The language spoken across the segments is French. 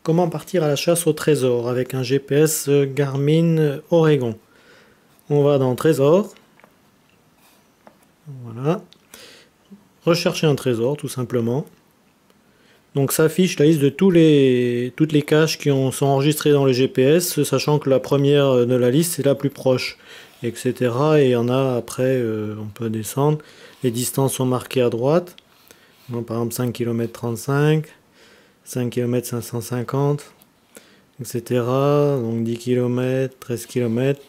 Comment partir à la chasse au trésor avec un GPS Garmin Oregon. On va dans Trésor. Voilà. Rechercher un trésor tout simplement. Donc ça affiche la liste de toutes les caches qui sont enregistrées dans le GPS, sachant que la première de la liste c'est la plus proche, etc. Et il y en a après, on peut descendre. Les distances sont marquées à droite. Donc, par exemple 5 km 35, 5 km 550, etc. Donc 10 km, 13 km.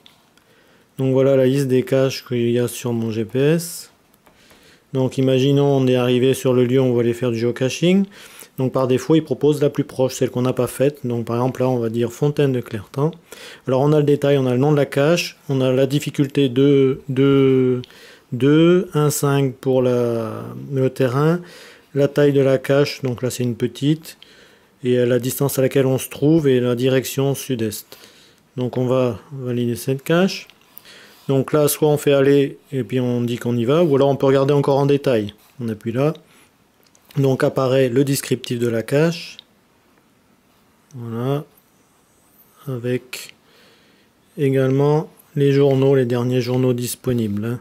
Donc voilà la liste des caches qu'il y a sur mon GPS. Donc imaginons on est arrivé sur le lieu où on va aller faire du geocaching. Donc par défaut il propose la plus proche, celle qu'on n'a pas faite. Donc par exemple là on va dire Fontaine de Clertan. Alors on a le détail, on a le nom de la cache, on a la difficulté 2, 1, 5 pour le terrain, la taille de la cache, donc là c'est une petite, et la distance à laquelle on se trouve et la direction sud-est. Donc on va valider cette cache. Donc là, soit on fait aller et puis on dit qu'on y va, ou alors on peut regarder encore en détail. On appuie là. Donc apparaît le descriptif de la cache. Voilà. Avec également les journaux, les derniers journaux disponibles.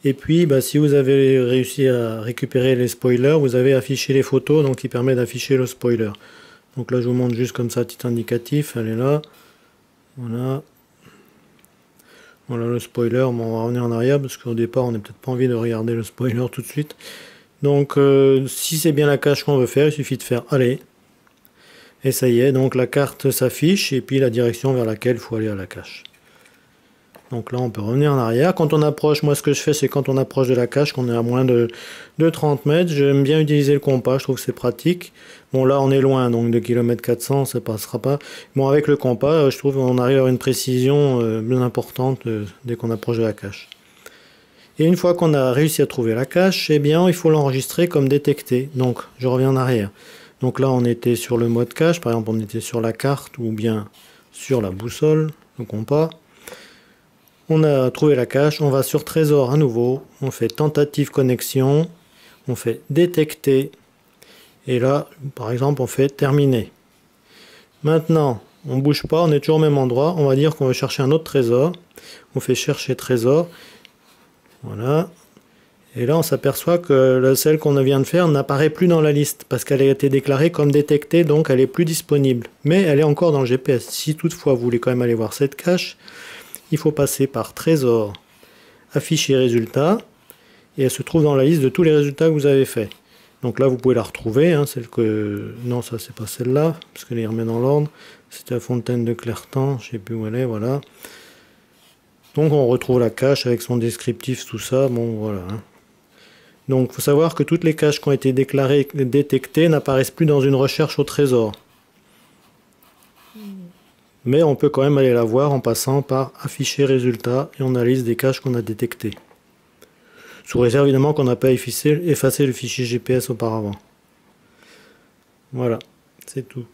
Et puis, si vous avez réussi à récupérer les spoilers, vous avez affiché les photos, donc qui permet d'afficher le spoiler. Donc là, je vous montre juste comme ça, petit indicatif. Elle est là. Voilà. Voilà le spoiler, on va revenir en arrière parce qu'au départ on n'a peut-être pas envie de regarder le spoiler tout de suite. Donc si c'est bien la cache qu'on veut faire, il suffit de faire aller. Et ça y est, donc la carte s'affiche et puis la direction vers laquelle il faut aller à la cache. Donc là on peut revenir en arrière. Quand on approche, moi ce que je fais c'est quand on approche de la cache, qu'on est à moins de 30 mètres, j'aime bien utiliser le compas, je trouve que c'est pratique. Bon là on est loin, donc de km 400 ça passera pas. Bon avec le compas, je trouve qu'on arrive à une précision bien importante dès qu'on approche de la cache. Et une fois qu'on a réussi à trouver la cache, eh bien il faut l'enregistrer comme détecté. Donc je reviens en arrière. Donc là on était sur le mode cache, par exemple on était sur la carte ou bien sur la boussole, le compas. On a trouvé la cache, on va sur Trésor à nouveau, on fait tentative connexion, on fait détecter, et là, par exemple, on fait terminer. Maintenant, on ne bouge pas, on est toujours au même endroit, on va dire qu'on veut chercher un autre trésor, on fait chercher trésor, voilà, et là on s'aperçoit que celle qu'on vient de faire n'apparaît plus dans la liste, parce qu'elle a été déclarée comme détectée, donc elle est plus disponible, mais elle est encore dans le GPS. Si toutefois vous voulez quand même aller voir cette cache, il faut passer par Trésor, afficher résultats, et elle se trouve dans la liste de tous les résultats que vous avez fait. Donc là vous pouvez la retrouver, celle que... Non, ça c'est pas celle-là, parce qu'elle est remise dans l'ordre. C'était la Fontaine de Clertan, je sais plus où elle est, voilà. Donc on retrouve la cache avec son descriptif, tout ça, bon voilà. Donc il faut savoir que toutes les caches qui ont été déclarées détectées n'apparaissent plus dans une recherche au trésor. Mais on peut quand même aller la voir en passant par afficher résultats et on analyse des caches qu'on a détectées. Sous réserve évidemment qu'on n'a pas effacé le fichier GPS auparavant. Voilà, c'est tout.